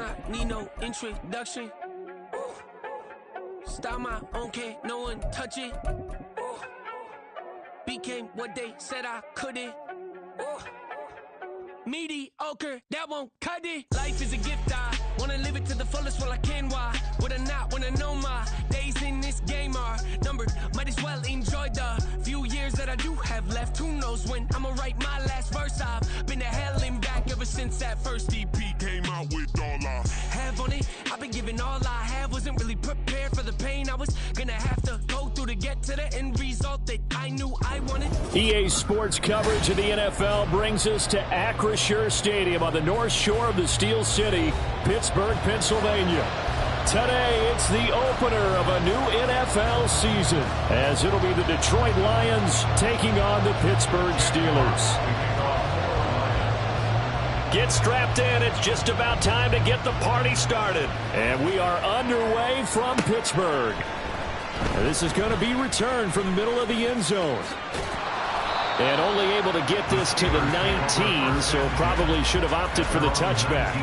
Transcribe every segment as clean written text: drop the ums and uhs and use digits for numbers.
not need no introduction. Style my own, can't no one touch it. Became what they said I couldn't. Mediocre, that won't cut it. Life is a gift, I wanna live it to the fullest while I can. Why would I not wanna know my days in this game are numbered? Might as well enjoy the few years that I do have left. Who knows when I'ma write my last verse? I've been to hell and back ever since that first EP came out with all I have on it. I've been giving all I have, wasn't really prepared for the pain I was gonna have to go through to get to the end result that I knew I wanted. EA Sports coverage of the NFL brings us to Acrisure Stadium on the north shore of the Steel City, Pittsburgh, Pennsylvania. Today, it's the opener of a new NFL season, as it'll be the Detroit Lions taking on the Pittsburgh Steelers. Get strapped in. It's just about time to get the party started. And we are underway from Pittsburgh. And this is going to be returned from the middle of the end zone. And only able to get this to the 19, so probably should have opted for the touchback.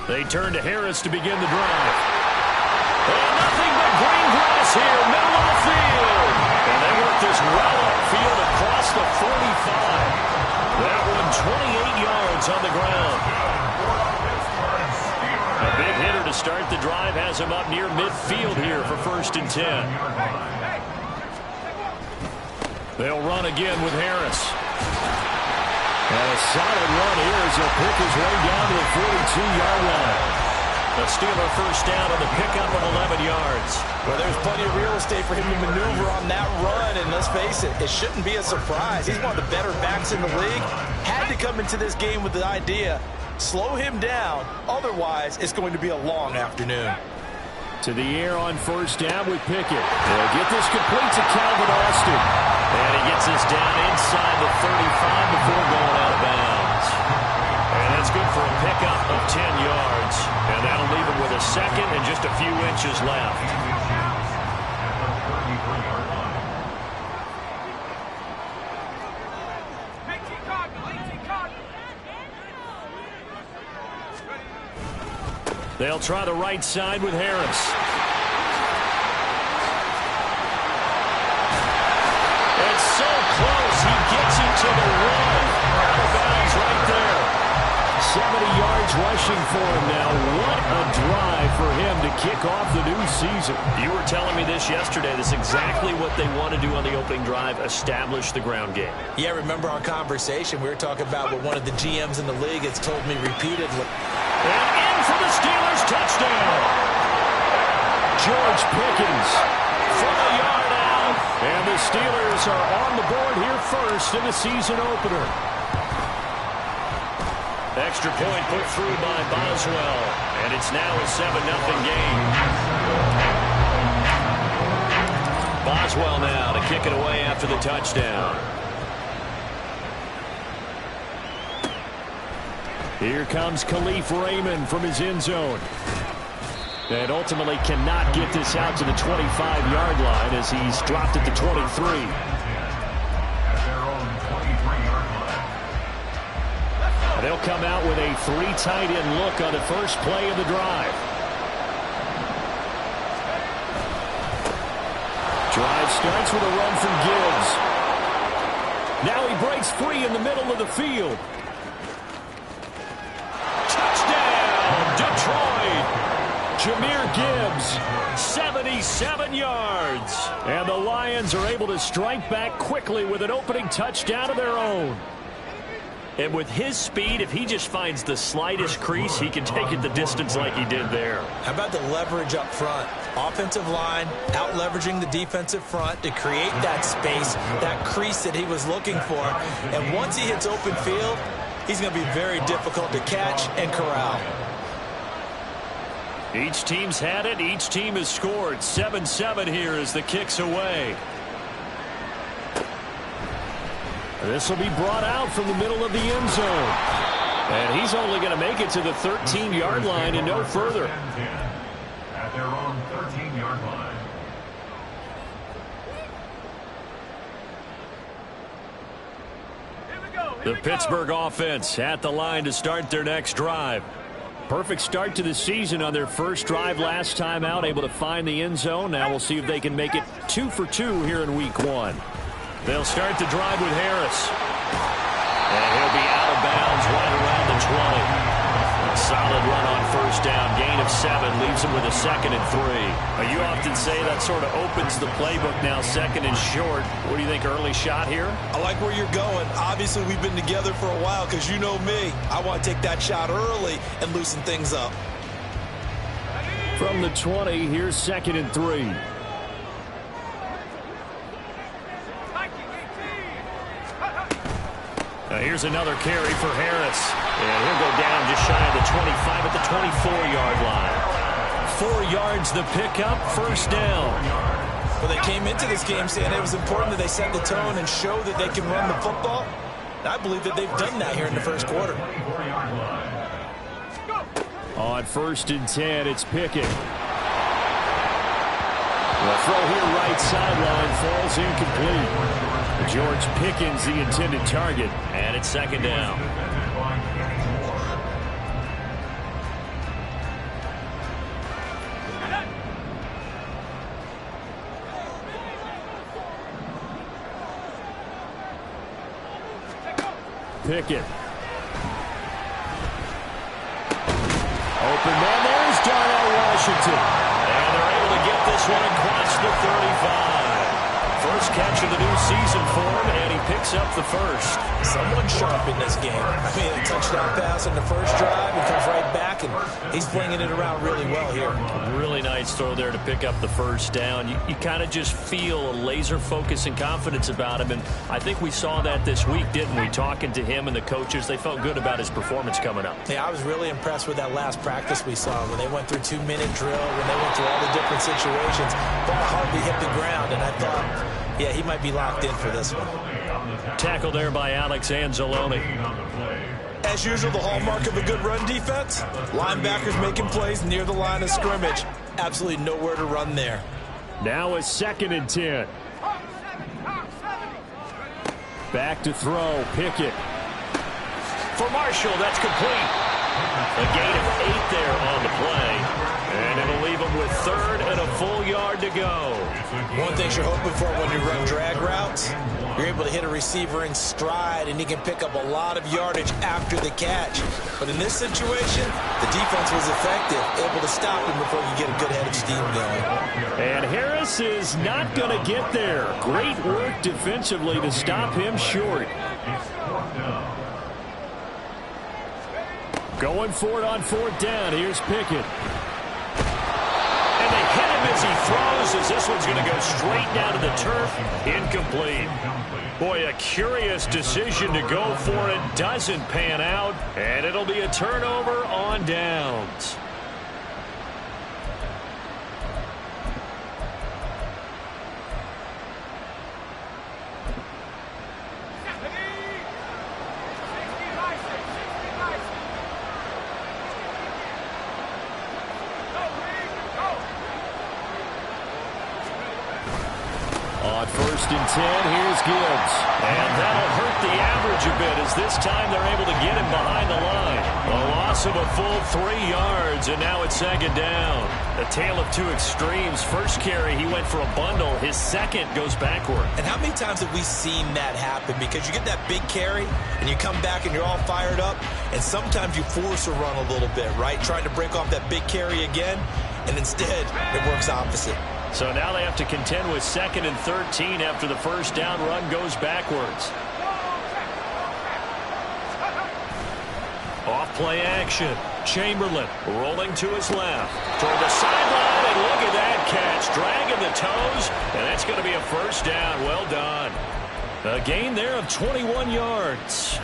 They turn to Harris to begin the drive. And nothing but green grass here, middle of the field. And they work this well upfield across the 45. That one 28 yards on the ground. A big hitter to start the drive has him up near midfield here for 1st and 10. They'll run again with Harris. And a solid run here as he'll pick his way down to the 42-yard line. The Steeler first down on the pickup of 11 yards. Well, there's plenty of real estate for him to maneuver on that run, and let's face it, it shouldn't be a surprise. He's one of the better backs in the league. Had to come into this game with the idea, slow him down, otherwise it's going to be a long afternoon. To the air on 1st down with Pickett. They'll get this complete to Calvin Austin. And he gets this down inside the 35 before going out of bounds. And that's good for a pickup of 10 yards. And that'll leave him with a second and just a few inches left. They'll try the right side with Harris. It's so close. He gets it to the one. Out of bounds right there. 70 yards rushing for him now. What a drive for him to kick off the new season. You were telling me this yesterday. This is exactly what they want to do on the opening drive, establish the ground game. Yeah, remember our conversation. We were talking about what one of the GMs in the league has told me repeatedly. And in for the Steelers touchdown. George Pickens from a yard out. And the Steelers are on the board here first in the season opener. Extra point put through by Boswell. And it's now a 7-0 game. Boswell now to kick it away after the touchdown. Here comes Khalif Raymond from his end zone. And ultimately cannot get this out to the 25-yard line as he's dropped at the 23. They'll come out with a 3 tight end look on the first play of the drive. Drive starts with a run from Gibbs. Now he breaks free in the middle of the field. Touchdown, Detroit! Jahmyr Gibbs, 77 yards. And the Lions are able to strike back quickly with an opening touchdown of their own. And with his speed, if he just finds the slightest crease, he can take it the distance like he did there. How about the leverage up front? Offensive line out-leveraging the defensive front to create that space, that crease that he was looking for. And once he hits open field, he's going to be very difficult to catch and corral. Each team's had it. Each team has scored. 7-7 here as the kick's away. This will be brought out from the middle of the end zone. And he's only going to make it to the 13-yard line and no further. At their own 13-yard line. The Pittsburgh offense at the line to start their next drive. Perfect start to the season on their first drive last time out, able to find the end zone. Now we'll see if they can make it 2 for 2 here in week 1. They'll start the drive with Harris. And he'll be out of bounds right around the 20. A solid run on first down. Gain of 7 leaves him with a 2nd and 3. You often say that sort of opens the playbook now, 2nd and short. What do you think, early shot here? I like where you're going. Obviously, we've been together for a while because you know me. I want to take that shot early and loosen things up. From the 20, here's 2nd and 3. Here's another carry for Harris. And he'll go down just shy of the 25 at the 24-yard line. 4 yards the pickup, first down. Well, they came into this game saying it was important that they set the tone and show that they can run the football. And I believe that they've done that here in the first quarter. On 1st and 10, it's Pickett. The throw here right sideline falls incomplete. George Pickens the intended target, and it's 2nd down. Pickett. Open man, there's Darnell Washington. And they're able to get this one across the 35. First catch of the new season for him, and he picks up the first. Someone sharp in this game. I mean, a touchdown pass in the first drive. He comes right back, and he's flinging it around really well here. Really nice throw there to pick up the first down. You kind of just feel a laser focus and confidence about him, and I think we saw that this week, didn't we? Talking to him and the coaches, they felt good about his performance coming up. Yeah, I was really impressed with that last practice we saw when they went through 2-minute drill, when they went through all the different situations. Ball hardly hit the ground, and I thought, yeah, he might be locked in for this one. Tackle there by Alex Anzalone. As usual, the hallmark of a good run defense, linebackers making plays near the line of scrimmage. Absolutely nowhere to run there. Now a 2nd and 10. Back to throw, Pickett. For Marshall, that's complete. A gain of 8 there on the play. And it'll leave him with 3rd and a full yard to go. One thing you're hoping for when you run drag routes, you're able to hit a receiver in stride, and he can pick up a lot of yardage after the catch. But in this situation, the defense was effective, able to stop him before you get a good head of steam going. And Harris is not going to get there. Great work defensively to stop him short. Going for it on 4th down. Here's Pickett. And they hit him as he throws, as this one's going to go straight down to the turf. Incomplete. Boy, a curious decision to go for it. Doesn't pan out. And it'll be a turnover on downs. On 1st and 10, here's Gibbs. And that'll hurt the average a bit, as this time they're able to get him behind the line. A loss of a full 3 yards, and now it's 2nd down. A tale of two extremes. First carry, he went for a bundle. His second goes backward. And how many times have we seen that happen? Because you get that big carry, and you come back and you're all fired up, and sometimes you force a run a little bit, right? Trying to break off that big carry again, and instead it works opposite. So now they have to contend with 2nd and 13 after the first down run goes backwards. Off play action. Chamberlain rolling to his left. Toward the sideline, and look at that catch. Dragging the toes, and that's going to be a first down. Well done. A gain there of 21 yards.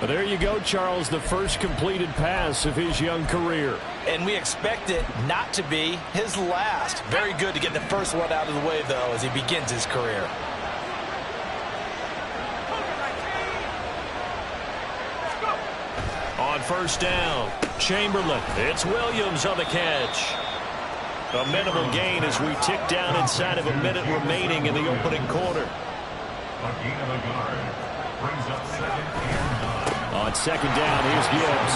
But there you go, Charles, the first completed pass of his young career. And we expect it not to be his last. Very good to get the first one out of the way, though, as he begins his career. On first down, Chamberlain. It's Williams on the catch. A minimal gain as we tick down inside of a minute remaining in the opening quarter. A gain of a yard. Brings up 2nd and 9. On second down, here's Gibbs.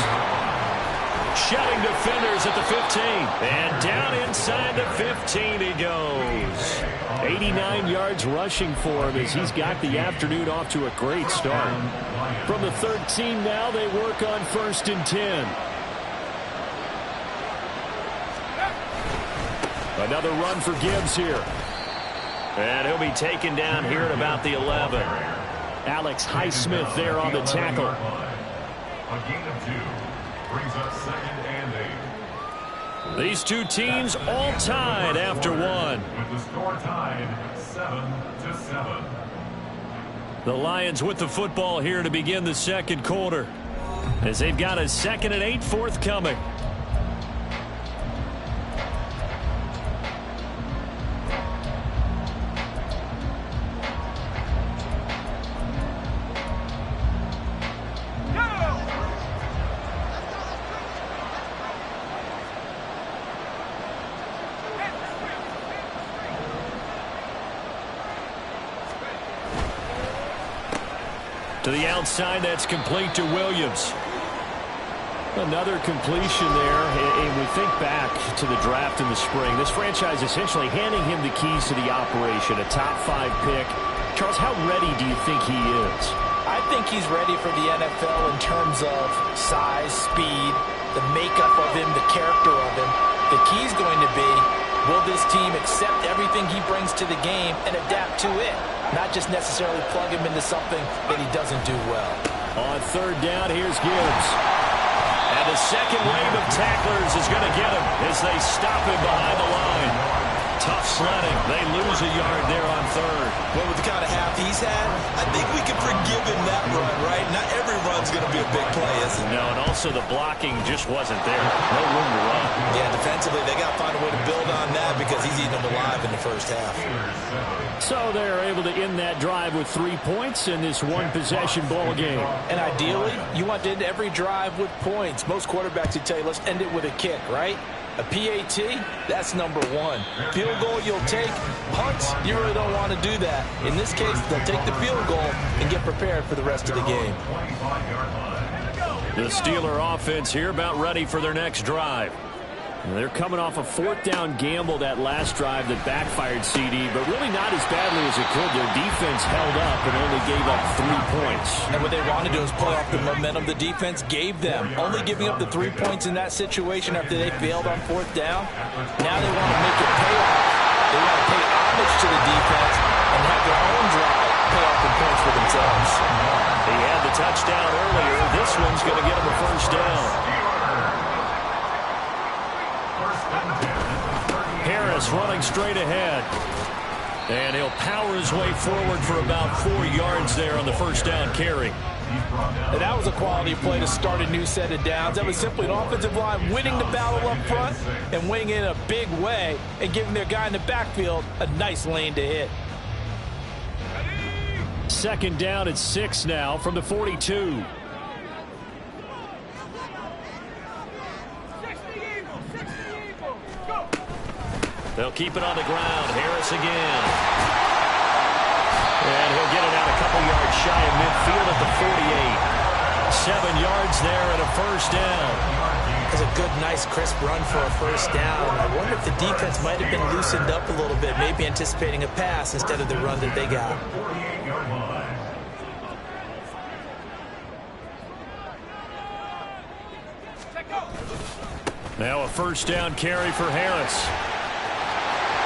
Shedding defenders at the 15. And down inside the 15 he goes. 89 yards rushing for him as he's got the afternoon off to a great start. From the 13 now, they work on 1st and 10. Another run for Gibbs here. And he'll be taken down here at about the 11. Alex Highsmith there on the tackle. A gain of 2. Brings up 2nd and 8. These two teams all tied after one. With the score tied 7-7. The Lions with the football here to begin the second quarter, as they've got a 2nd and 8 forthcoming. To the outside, that's complete to Williams. Another completion there, and we think back to the draft in the spring. This franchise essentially handing him the keys to the operation, a top 5 pick. Charles, how ready do you think he is? I think he's ready for the NFL in terms of size, speed, the makeup of him, the character of him. The key's going to be, will this team accept everything he brings to the game and adapt to it? Not just necessarily plug him into something that he doesn't do well. On third down, here's Gibbs. And the second wave of tacklers is going to get him as they stop him behind the line. Tough sledding. They lose a yard there on third. Well, with the kind of half he's had, I think we can forgive him that run, right? Not every run's going to be a big play, is it? No, and also the blocking just wasn't there. No room to run. Yeah, defensively, they got to find a way to build on that because he's eating them alive in the first half. So they're able to end that drive with 3 points in this one-possession ball game. And ideally, you want to end every drive with points. Most quarterbacks would tell you, let's end it with a kick, right? A PAT, that's number 1. Field goal you'll take. Punts, you really don't want to do that. In this case, they'll take the field goal and get prepared for the rest of the game. The Steeler offense here about ready for their next drive. They're coming off a 4th down gamble that last drive that backfired CD, but really not as badly as it could. Their defense held up and only gave up 3 points. And what they want to do is play off the momentum the defense gave them. Only giving up the 3 points in that situation after they failed on 4th down. Now they want to make it pay off. They want to pay homage to the defense and have their own drive pay off in points for themselves. He had the touchdown earlier. This one's going to get him a first down. Harris running straight ahead. And he'll power his way forward for about 4 yards there on the first down carry. And that was a quality play to start a new set of downs. That was simply an offensive line winning the battle up front and winning in a big way and giving their guy in the backfield a nice lane to hit. Second down at 6 now from the 42. They'll keep it on the ground. Harris again. And he'll get it out a couple yards shy of midfield at the 48. 7 yards there and a first down. That's a good, nice, crisp run for a first down. I wonder if the defense might have been loosened up a little bit, maybe anticipating a pass instead of the run that they got. Now a first down carry for Harris.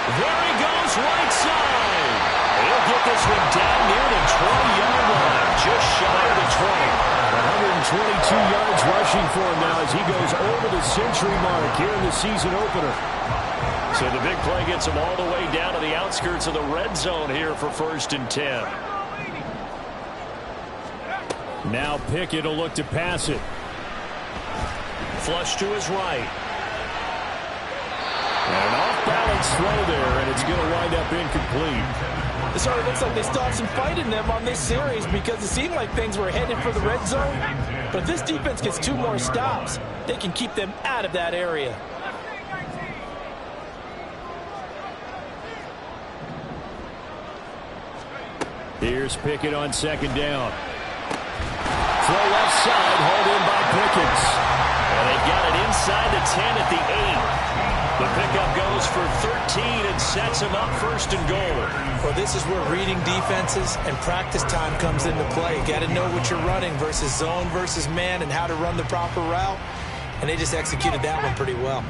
There he goes, right side. He'll get this one down near the 20-yard line, just shy of the 20. 122 yards rushing for him now as he goes over the century mark here in the season opener. So the big play gets him all the way down to the outskirts of the red zone here for 1st and 10. Now Pickett will look to pass it. Flush to his right. And an off-balance throw there, and it's going to wind up incomplete. It sort of looks like they still have some fight in them on this series because it seemed like things were headed for the red zone. But if this defense gets 2 more stops, they can keep them out of that area. Here's Pickett on second down. Throw left side, hauled in by Pickens. And they got it inside the 10 at the 8. The pickup goes for 13 and sets him up first and goal. Well, this is where reading defenses and practice time comes into play. You got to know what you're running versus zone versus man and how to run the proper route. And they just executed that one pretty well.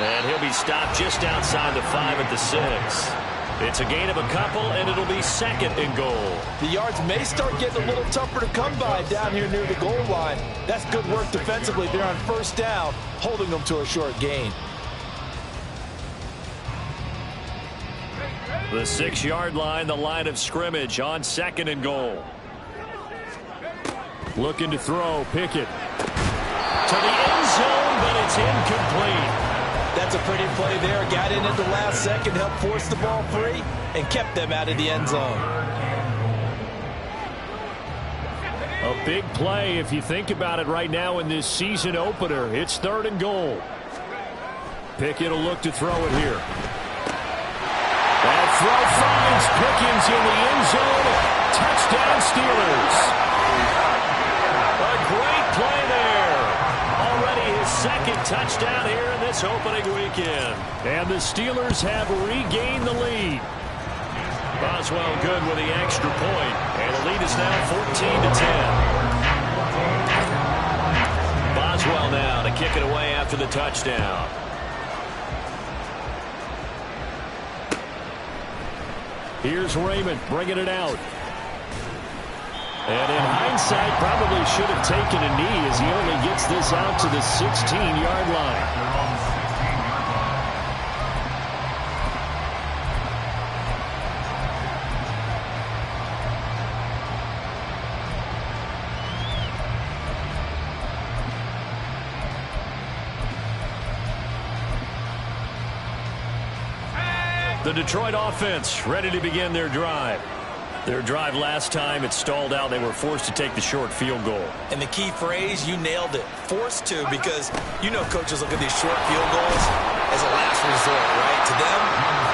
And he'll be stopped just outside the 5 at the 6. It's a gain of a couple, and it'll be second and goal. The yards may start getting a little tougher to come by down here near the goal line. That's good work defensively. They're on first down, holding them to a short gain. The 6-yard line, the line of scrimmage on second and goal. Looking to throw, Pickett. To the end zone, but it's incomplete. That's a pretty play there. Got in at the last second, helped force the ball free, and kept them out of the end zone. A big play if you think about it right now in this season opener. It's third and goal. Pickett will look to throw it here. That throw finds Pickens in the end zone. Touchdown Steelers. A great play there. Already his second touchdown here in this opening weekend. And the Steelers have regained the lead. Boswell good with the extra point. And the lead is now 14-10. Boswell now to kick it away after the touchdown. Here's Raymond bringing it out. And in hindsight, probably should have taken a knee as he only gets this out to the 16-yard line. The Detroit offense ready to begin their drive. Their drive last time, it stalled out. They were forced to take the short field goal. And the key phrase, you nailed it. Forced to, because you know coaches look at these short field goals as a last resort, right? To them,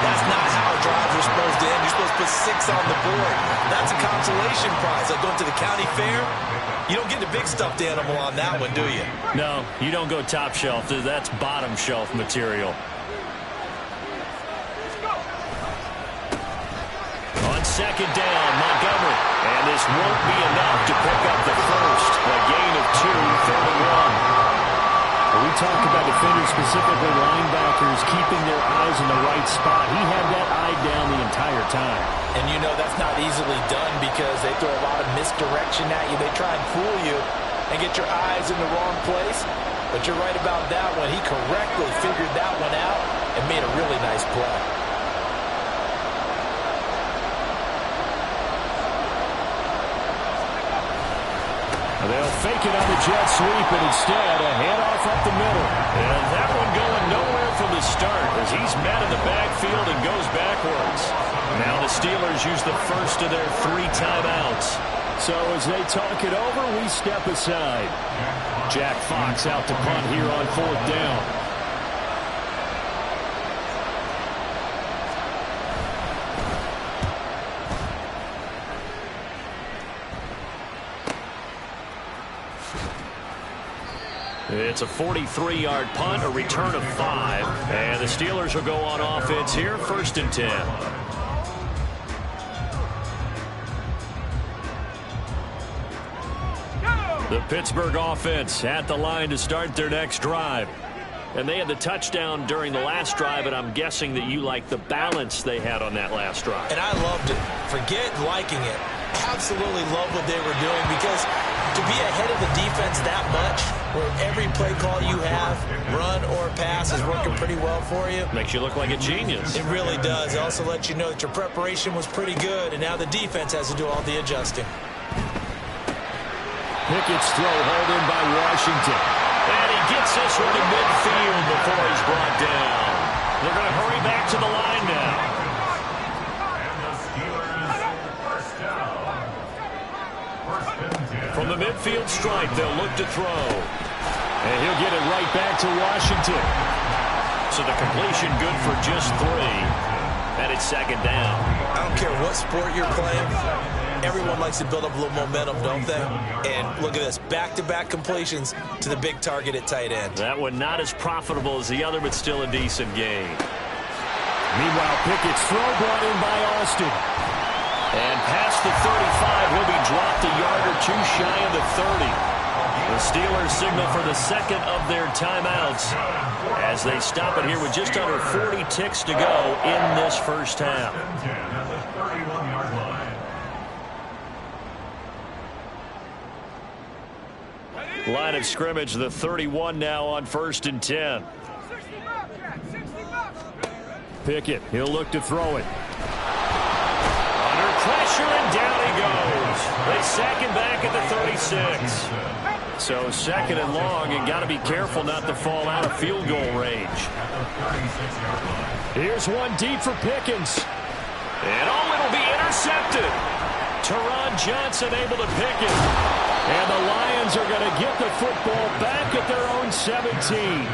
that's not how drives are supposed to end. You're supposed to put 6 on the board. That's a consolation prize. Like going to the county fair, you don't get the big stuffed animal on that one, do you? No, you don't go top shelf. That's bottom shelf material. Second down, Montgomery. And this won't be enough to pick up the first. A gain of 2, third and 1. We talk about defenders, specifically linebackers, keeping their eyes in the right spot. He had that eye down the entire time. And you know that's not easily done because they throw a lot of misdirection at you. They try and fool you and get your eyes in the wrong place. But you're right about that one. He correctly figured that one out and made a really nice play. They'll fake it on the jet sweep, and instead a handoff up the middle. And that one going nowhere from the start as he's met in the backfield and goes backwards. Now the Steelers use the first of their 3 timeouts. So as they talk it over, we step aside. Jack Fox out to punt here on 4th down. It's a 43-yard punt, a return of 5. And the Steelers will go on offense here, 1st and 10. The Pittsburgh offense at the line to start their next drive. And they had the touchdown during the last drive, and I'm guessing that you like the balance they had on that last drive. And I loved it. Forget liking it. Absolutely love what they were doing because to be ahead of the defense that much, where every play call you have, run or pass, is working pretty well for you. Makes you look like a genius. It really does. It also lets you know that your preparation was pretty good, and now the defense has to do all the adjusting. Pickett's throw hauled in by Washington. And he gets this one to midfield before he's brought down. They're going to hurry back to the line now. And the Steelers first down. First and 10. From the midfield stripe, they'll look to throw. And he'll get it right back to Washington. So the completion good for just 3. And it's second down. I don't care what sport you're playing. Everyone likes to build up a little momentum, don't they? And look at this, back-to-back completions to the big target at tight end. That one not as profitable as the other, but still a decent gain. Meanwhile, Pickett's throw brought in by Austin. And past the 35, he'll be dropped a yard or 2 shy of the 30. The Steelers signal for the second of their timeouts as they stop it here with just under 40 ticks to go in this first half. First and 10 at the 31-yard line. Line of scrimmage, the 31 now on 1st and 10. Pickett, he'll look to throw it. Under pressure, and down he goes. They sack him back at the 36. So second and long, and got to be careful not to fall out of field goal range. Here's one deep for Pickens. And it'll be intercepted. Teron Johnson able to pick it. And the Lions are going to get the football back at their own 17.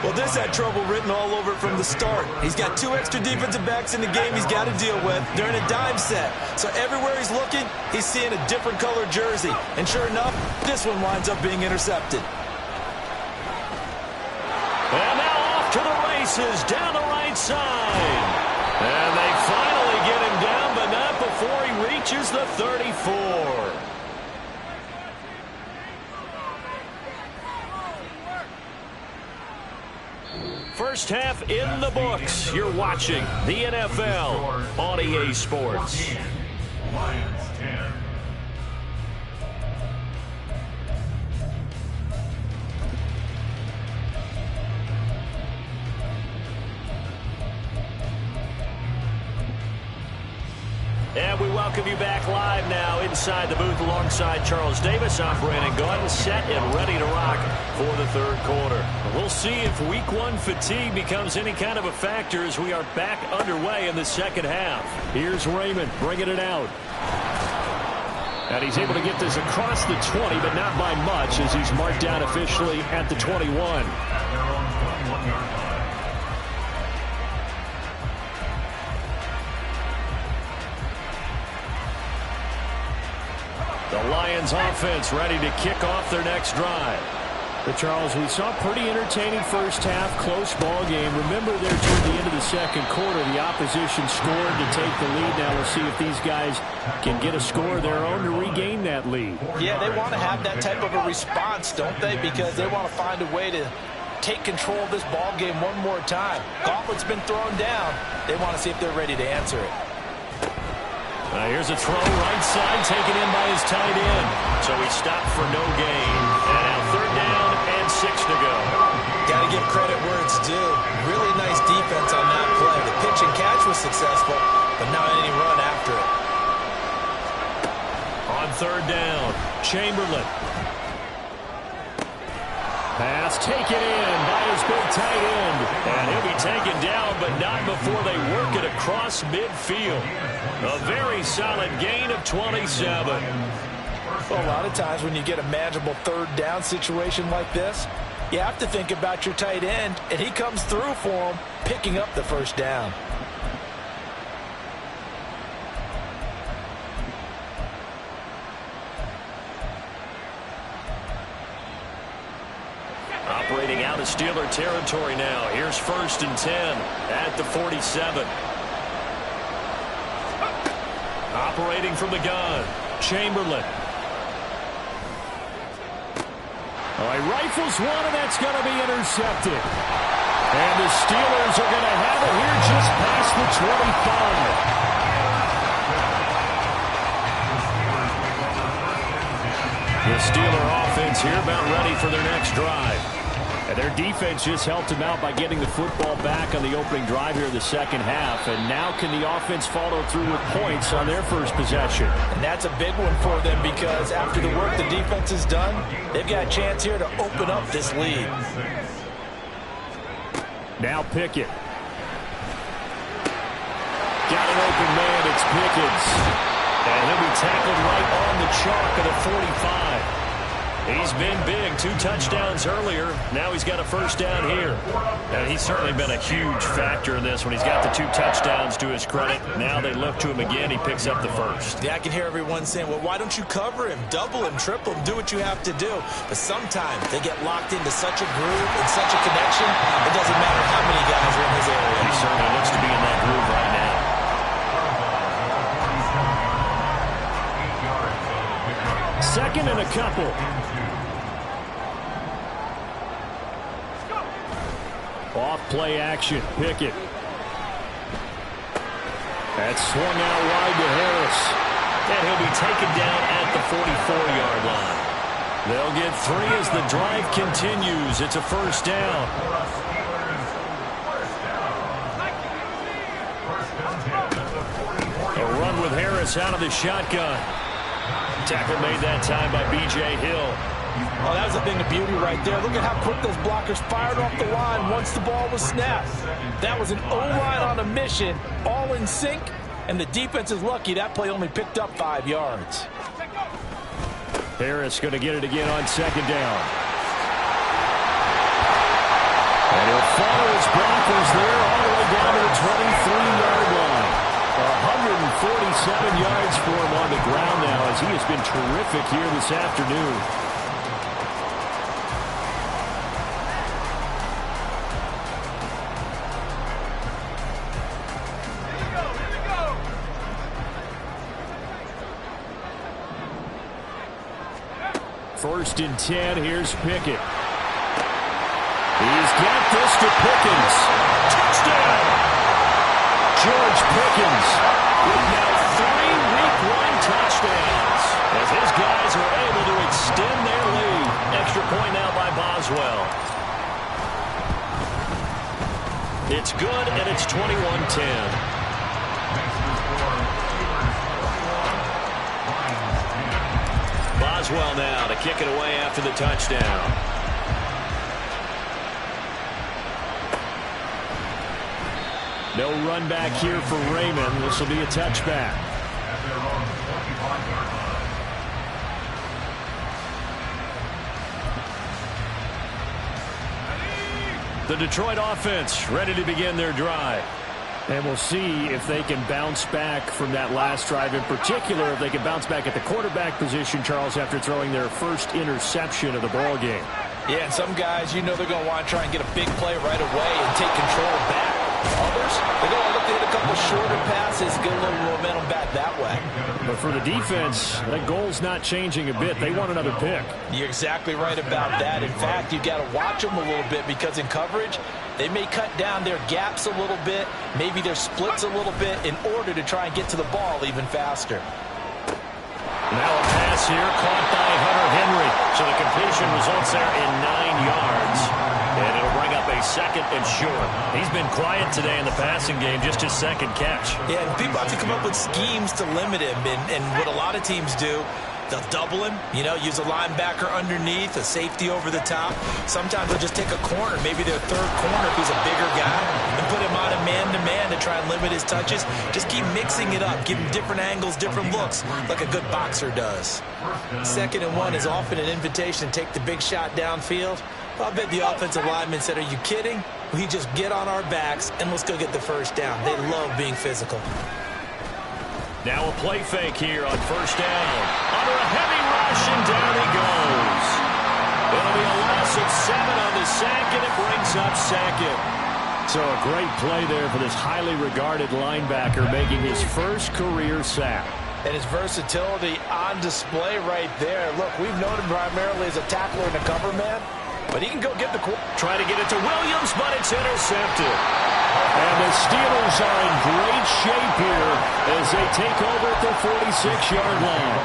Well, this had trouble written all over it from the start. He's got 2 extra defensive backs in the game he's got to deal with. They're in a dime set. So everywhere he's looking, he's seeing a different color jersey. And sure enough, this one winds up being intercepted. And now off to the races down the right side. And they finally get him down, but not before he reaches the 34. First half in the books. You're watching the NFL on EA Sports. Lions 10. And we welcome you back live now inside the booth alongside Charles Davis. I'm Brandon Gordon, set and ready to rock for the third quarter. We'll see if week 1 fatigue becomes any kind of a factor as we are back underway in the second half. Here's Raymond bringing it out. And he's able to get this across the 20, but not by much as he's marked down officially at the 21. At their own 21-yard line. The Lions offense ready to kick off their next drive. But Charles, we saw a pretty entertaining first half, close ball game. Remember there toward the end of the second quarter, the opposition scored to take the lead. Now we'll see if these guys can get a score of their own to regain that lead. Yeah, they want to have that type of a response, don't they? Because they want to find a way to take control of this ball game one more time. Gauntlet's been thrown down. They want to see if they're ready to answer it. Here's a throw right side taken in by his tight end. So he stopped for no gain. And now third down and 6 to go. Got to give credit where it's due. Really nice defense on that play. The pitch and catch was successful, but not any run after it. On third down, Chamberlain. Pass taken in by his big tight end. And he'll be taken down, but not before they work it across midfield. A very solid gain of 27. Well, a lot of times when you get a manageable third down situation like this, you have to think about your tight end, and he comes through for him, picking up the first down. Operating out of Steeler territory now. Here's 1st and 10 at the 47. Operating from the gun, Chamberlain. Oh, he rifles one, and that's going to be intercepted. And the Steelers are going to have it here just past the 25. The Steeler offense here about ready for their next drive. And their defense just helped him out by getting the football back on the opening drive here in the second half. And now can the offense follow through with points on their first possession? And that's a big one for them because after the work the defense has done, they've got a chance here to open up this lead. Now Pickett. Got an open man. It's Pickens. And he'll be tackled right on the chalk of the 45. He's been big. 2 touchdowns earlier. Now he's got a first down here. And he's certainly been a huge factor in this when he's got the 2 touchdowns to his credit. Now they look to him again. He picks up the first. Yeah, I can hear everyone saying, well, why don't you cover him, double him, triple him, do what you have to do. But sometimes they get locked into such a groove and such a connection, it doesn't matter how many guys are in his area. He certainly looks to be in that groove right now. Second and a couple. Off play action. Pickett. That's swung out wide to Harris. And he'll be taken down at the 44-yard line. They'll get 3 as the drive continues. It's a first down. A run with Harris out of the shotgun. Tackle made that time by B.J. Hill. Oh, that was a thing of beauty right there. Look at how quick those blockers fired off the line once the ball was snapped. That was an O-line on a mission, all in sync, and the defense is lucky that play only picked up 5 yards. Harris going to get it again on second down. And he'll follow his blockers there all the way down to the 23-yard line. 147 yards for him on the ground now as he has been terrific here this afternoon. First and 10, here's Pickett. He's got this to Pickens. Touchdown! George Pickens with now 3 Week 1 touchdowns as his guys are able to extend their lead. Extra point now by Boswell. It's good, and it's 21-10. Boswell now to kick it away after the touchdown. No run back here for Raymond. This will be a touchback. The Detroit offense ready to begin their drive. And we'll see if they can bounce back from that last drive. In particular, if they can bounce back at the quarterback position, Charles, after throwing their first interception of the ball game. Yeah, and some guys, you know they're going to want to try and get a big play right away and take control back. Others, they're going to look to hit a couple shorter passes, get a little momentum back that way. But for the defense, that goal's not changing a bit. They want another pick. You're exactly right about that. In fact, you've got to watch them a little bit because in coverage, they may cut down their gaps a little bit, maybe their splits a little bit in order to try and get to the ball even faster. Now a pass here caught by Hunter Henry. So the completion results there in 9 yards. And it'll bring up a second and short. He's been quiet today in the passing game, just his second catch. Yeah, and people have to come up with schemes to limit him. And what a lot of teams do, they'll double him, you know, use a linebacker underneath, a safety over the top. Sometimes they'll just take a corner, maybe their third corner if he's a bigger guy, and put him on a man-to-man to try and limit his touches. Just keep mixing it up, give him different angles, different looks, like a good boxer does. 2nd and 1 is often an invitation to take the big shot downfield. I bet the offensive lineman said, are you kidding? We just get on our backs and let's go get the first down. They love being physical. Now a play fake here on first down. Under a heavy rush, and down he goes. It'll be a loss of 7 on the sack, and it brings up second. So a great play there for this highly regarded linebacker making his first career sack. And his versatility on display right there. Look, we've known him primarily as a tackler and a cover man, but he can go get the try to get it to Williams, but it's intercepted. And the Steelers are in great shape here as they take over at the 46-yard line.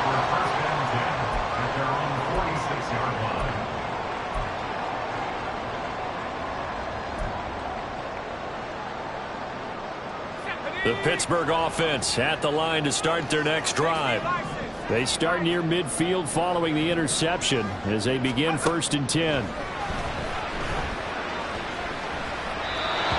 The Pittsburgh offense at the line to start their next drive. They start near midfield following the interception as they begin 1st and 10.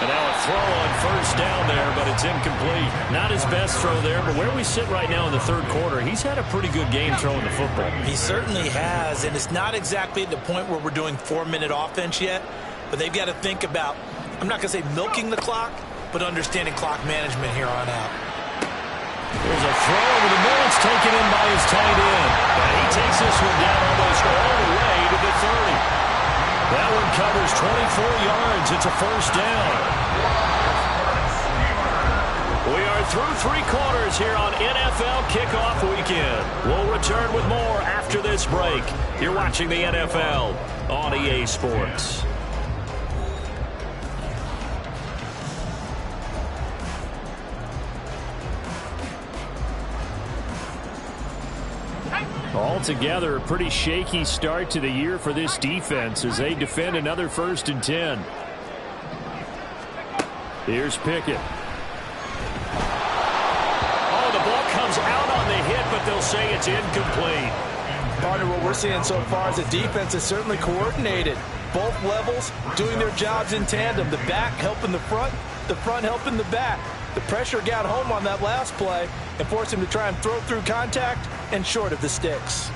And now a throw on first down there, but it's incomplete. Not his best throw there, but where we sit right now in the third quarter, he's had a pretty good game throwing the football. He certainly has, and it's not exactly at the point where we're doing 4-minute offense yet, but they've got to think about, I'm not going to say milking the clock, but understanding clock management here on out. There's a throw over the middle. It's taken in by his tight end. And he takes this one down almost all the way to the 30. That one covers 24 yards. It's a first down. We are through 3 quarters here on NFL Kickoff Weekend. We'll return with more after this break. You're watching the NFL on EA Sports. Altogether, a pretty shaky start to the year for this defense as they defend another 1st and 10. Here's Pickett. Oh, the ball comes out on the hit, but they'll say it's incomplete. Partner, what we're seeing so far is the defense is certainly coordinated. Both levels doing their jobs in tandem. The back helping the front helping the back. The pressure got home on that last play and forced him to try and throw through contact and short of the sticks.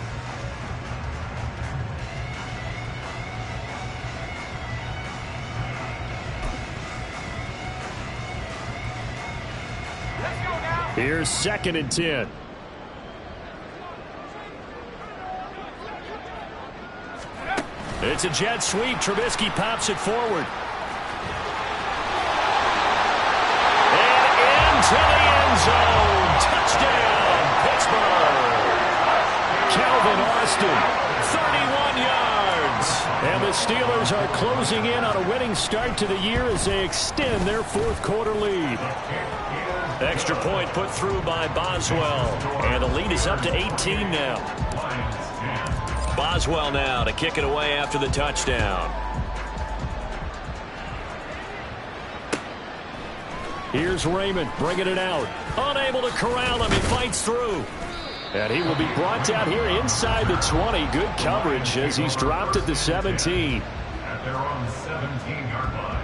Here's 2nd and 10. It's a jet sweep. Trubisky pops it forward. And into the end zone. Touchdown, Pittsburgh. Calvin Austin. 31 yards. And the Steelers are closing in on a winning start to the year as they extend their 4th quarter lead. Extra point put through by Boswell. And the lead is up to 18 now. Boswell now to kick it away after the touchdown. Here's Raymond bringing it out. Unable to corral him. He fights through. And he will be brought down here inside the 20. Good coverage as he's dropped at the 17. At their own 17-yard line.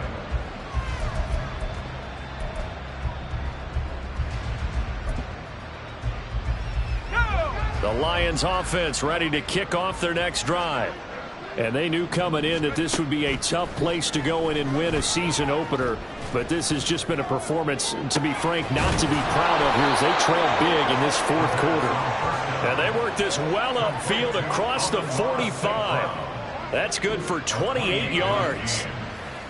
The Lions offense ready to kick off their next drive. And they knew coming in that this would be a tough place to go in and win a season opener. But this has just been a performance, to be frank, not to be proud of here as they trail big in this 4th quarter. And they work this well upfield across the 45. That's good for 28 yards.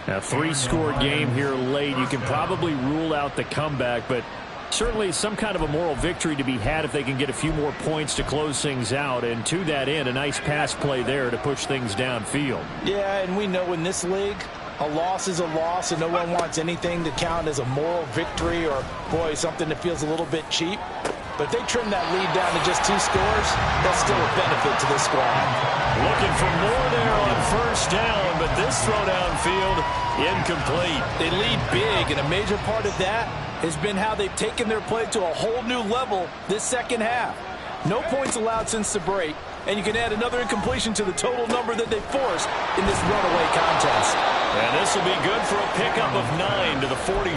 A 3-score game here late. You can probably rule out the comeback, but certainly some kind of a moral victory to be had if they can get a few more points to close things out. And to that end, a nice pass play there to push things downfield. Yeah, and we know in this league, a loss is a loss, and no one wants anything to count as a moral victory or, boy, something that feels a little bit cheap. But if they trim that lead down to just 2 scores, that's still a benefit to this squad. Looking for more there on first down, but this throw downfield, incomplete. They lead big, and a major part of that has been how they've taken their play to a whole new level this second half. No points allowed since the break, and you can add another incompletion to the total number that they forced in this runaway contest. And this will be good for a pickup of 9 to the 46.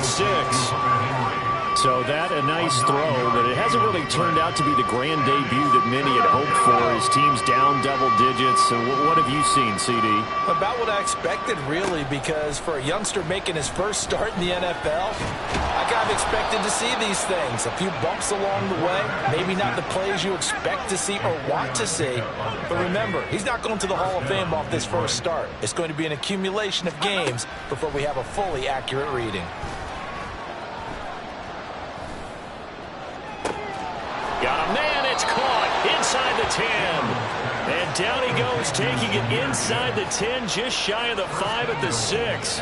So that a nice throw, but it hasn't really turned out to be the grand debut that many had hoped for. His team's down double digits. So what have you seen, CD? About what I expected, really, because for a youngster making his first start in the NFL, I kind of expected to see these things. A few bumps along the way, maybe not the plays you expect to see or want to see. But remember, he's not going to the Hall of Fame off this first start. It's going to be an accumulation of games before we have a fully accurate reading. Got a man, it's caught inside the 10. And down he goes, taking it inside the 10, just shy of the 5 at the 6.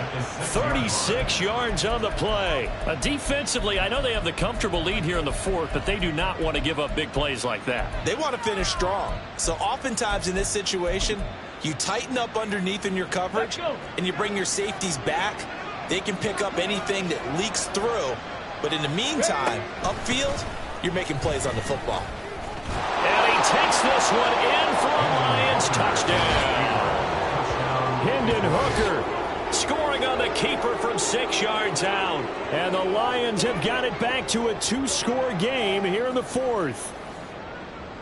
36 yards on the play. Defensively, I know they have the comfortable lead here in the 4th, but they do not want to give up big plays like that. They want to finish strong. So oftentimes in this situation, you tighten up underneath in your coverage, and you bring your safeties back. They can pick up anything that leaks through. But in the meantime, upfield, you're making plays on the football. And he takes this one in for a Lions touchdown. Hendon Hooker scoring on the keeper from 6 yards out. And the Lions have got it back to a 2-score game here in the 4th.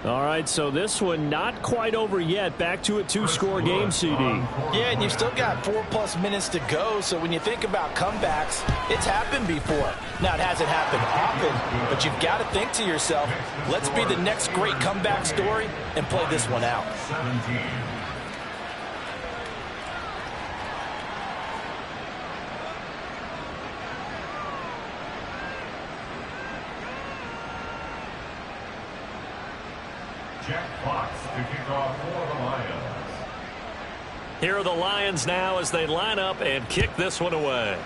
All right, so this one not quite over yet. Back to a 2-score game, CD. Yeah, and you've still got 4+ minutes to go, so when you think about comebacks, it's happened before. Now, it hasn't happened often, but you've got to think to yourself, let's be the next great comeback story and play this one out. 17. Jack Fox to kick off for the Lions. Here are the Lions now as they line up and kick this one away.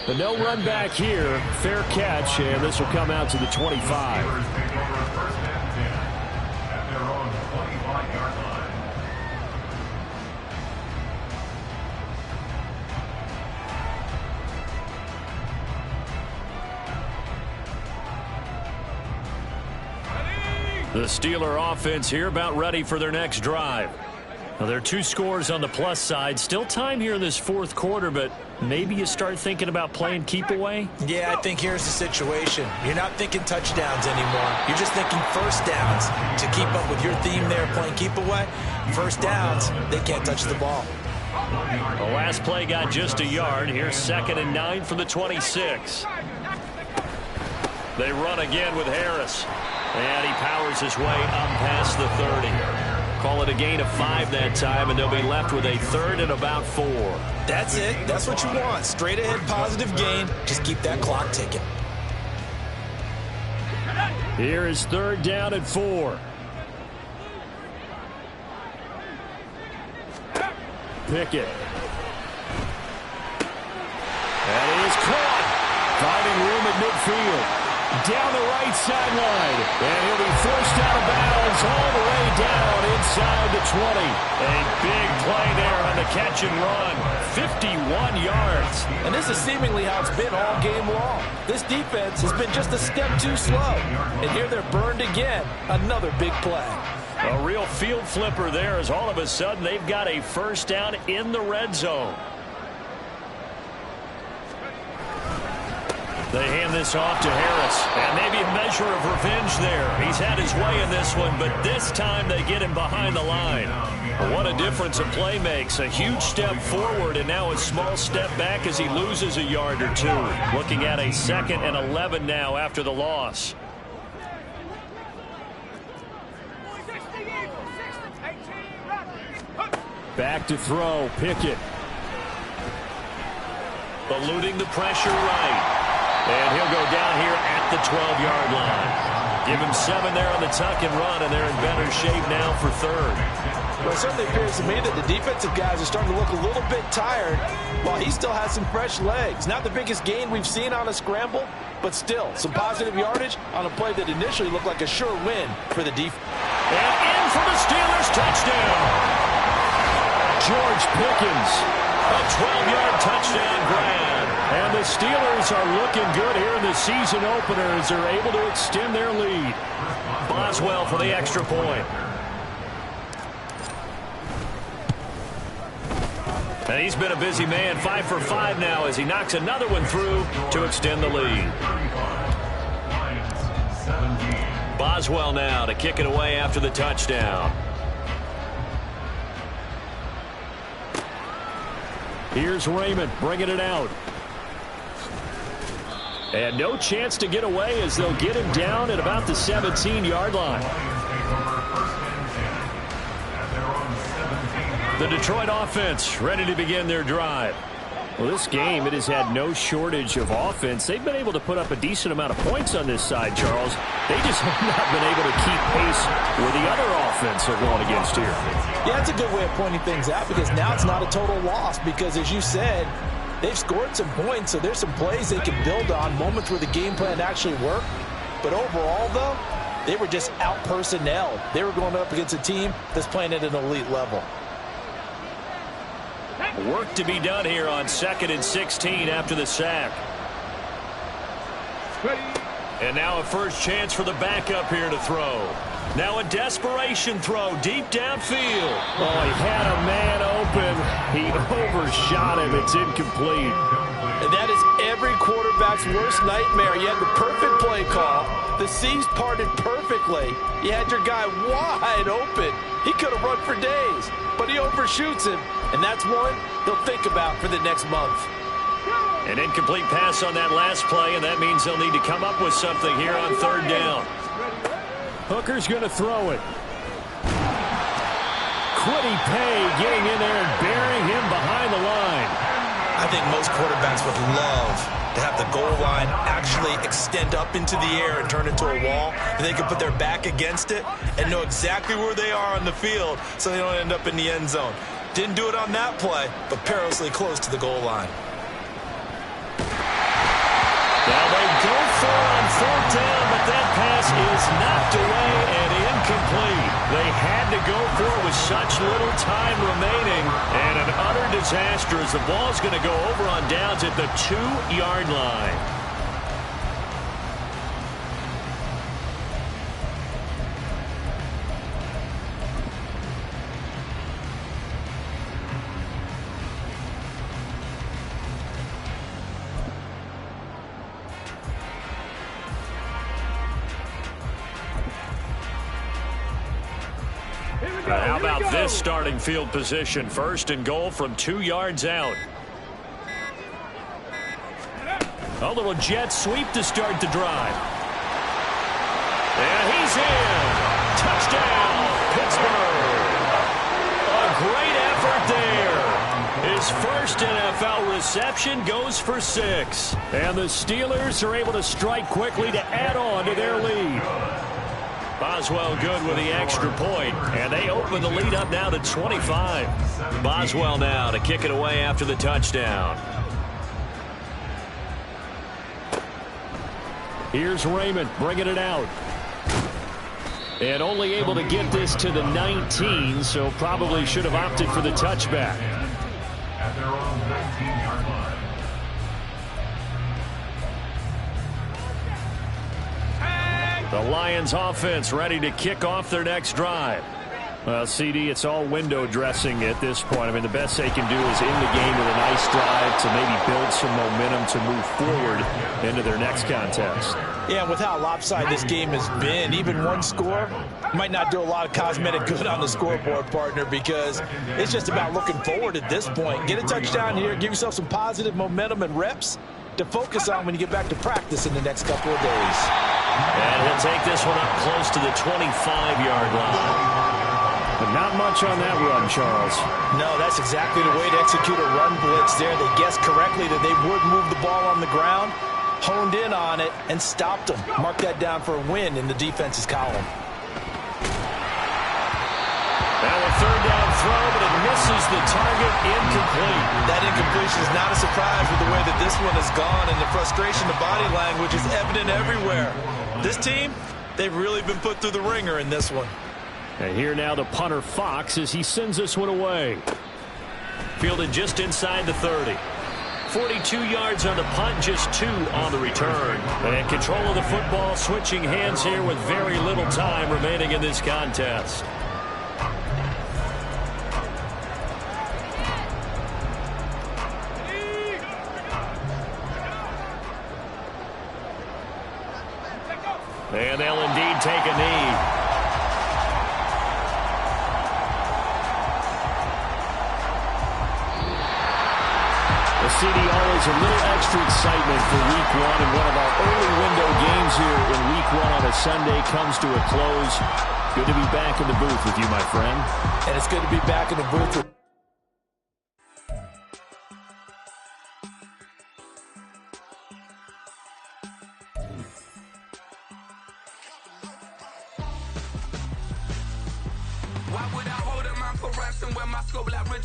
The no run back here. Fair catch, and this will come out to the 25. Steelers take over first and 10 at their own 25-yard line. The Steeler offense here about ready for their next drive. Now, there are 2 scores on the plus side. Still time here in this 4th quarter, but maybe you start thinking about playing keep away? Yeah, I think here's the situation. You're not thinking touchdowns anymore. You're just thinking first downs. To keep up with your theme there, playing keep away, first downs, they can't touch the ball. The last play got just a yard. Here's 2nd and 9 from the 26. They run again with Harris. And he powers his way up past the 30. Call it a gain of 5 that time, and they'll be left with a 3rd and about 4. That's it. That's what you want. Straight ahead positive gain. Just keep that clock ticking. Here is 3rd down and 4. Pickett. And he is caught. Finding room at midfield. Down the right sideline. And he'll be forced out of bounds all the way down inside the 20. A big play there on the catch and run. 51 yards. And this is seemingly how it's been all game long. This defense has been just a step too slow. And here they're burned again. Another big play. A real field flipper there as all of a sudden they've got a first down in the red zone. They hand this off to Harris, and maybe a measure of revenge there. He's had his way in this one, but this time they get him behind the line. What a difference a play makes. A huge step forward, and now a small step back as he loses a yard or 2. Looking at a 2nd and 11 now after the loss. Back to throw. Pickett. Eluding the pressure right. And he'll go down here at the 12-yard line. Give him 7 there on the tuck and run, and they're in better shape now for 3rd. Well, it certainly appears to me that the defensive guys are starting to look a little bit tired while he still has some fresh legs. Not the biggest gain we've seen on a scramble, but still some positive yardage on a play that initially looked like a sure win for the defense. And in for the Steelers, touchdown. George Pickens. A 12-yard touchdown grab. And the Steelers are looking good here in the season opener as they're able to extend their lead. Boswell for the extra point. And he's been a busy man, 5 for 5 now as he knocks another one through to extend the lead. Boswell now to kick it away after the touchdown. Here's Raymond bringing it out. And no chance to get away as they'll get him down at about the 17-yard line. The Detroit offense ready to begin their drive. Well, this game, it has had no shortage of offense. They've been able to put up a decent amount of points on this side, Charles. They just have not been able to keep pace with the other offense they're going against here. Yeah, that's a good way of pointing things out because now it's not a total loss because, as you said, they've scored some points, so there's some plays they can build on, moments where the game plan actually worked. But overall, though, they were just out-personnel. They were going up against a team that's playing at an elite level. Work to be done here on 2nd and 16 after the sack. And now a first chance for the backup here to throw. Now a desperation throw deep downfield. Oh, he had a man open. He overshot him. It's incomplete. And that is every quarterback's worst nightmare. You had the perfect play call. The seams parted perfectly. You had your guy wide open. He could have run for days, but he overshoots him. And that's one they'll think about for the next month. An incomplete pass on that last play, and that means they'll need to come up with something here on third down. Hooker's going to throw it. Quiddy Pay getting in there and burying him behind the line. I think most quarterbacks would love to have the goal line actually extend up into the air and turn into a wall, and they can put their back against it and know exactly where they are on the field so they don't end up in the end zone. Didn't do it on that play, but perilously close to the goal line. Now they go for it on fourth down, but that pass is knocked away and incomplete. They had to go for it with such little time remaining, and an utter disaster as the ball's going to go over on downs at the 2-yard line. How about this starting field position? First and goal from 2 yards out. A little jet sweep to start the drive. And he's in. Touchdown, Pittsburgh. A great effort there. His first NFL reception goes for 6. And the Steelers are able to strike quickly to add on to their lead. Boswell good with the extra point, and they open the lead up now to 25. Boswell now to kick it away after the touchdown. Here's Raymond bringing it out. And only able to get this to the 19, so probably should have opted for the touchback. At their own 19-yard line. The Lions offense ready to kick off their next drive. Well, CD, it's all window dressing at this point. I mean, the best they can do is end the game with a nice drive to maybe build some momentum to move forward into their next contest. Yeah, with how lopsided this game has been, even one score might not do a lot of cosmetic good on the scoreboard, partner, because it's just about looking forward at this point. Get a touchdown here, give yourself some positive momentum and reps to focus on when you get back to practice in the next couple of days. And he'll take this one up close to the 25-yard line. But not much on that run, Charles. No, that's exactly the way to execute a run blitz there. They guessed correctly that they would move the ball on the ground, honed in on it, and stopped them. Mark that down for a win in the defense's column. Now a third down throw, but it misses the target, incomplete. That incompletion is not a surprise with the way that this one has gone, and the frustration, the body language is evident everywhere. This team, they've really been put through the ringer in this one. And here now the punter Fox as he sends this one away. Fielded just inside the 30. 42 yards on the punt, just 2 on the return. And control of the football, switching hands here with very little time remaining in this contest. And they'll indeed take a knee. The CD always a little extra excitement for week 1, and one of our early window games here in week 1 on a Sunday comes to a close. Good to be back in the booth with you, my friend. And it's good to be back in the booth with Why would I hold him? I'm for wrestling where my scope like Rich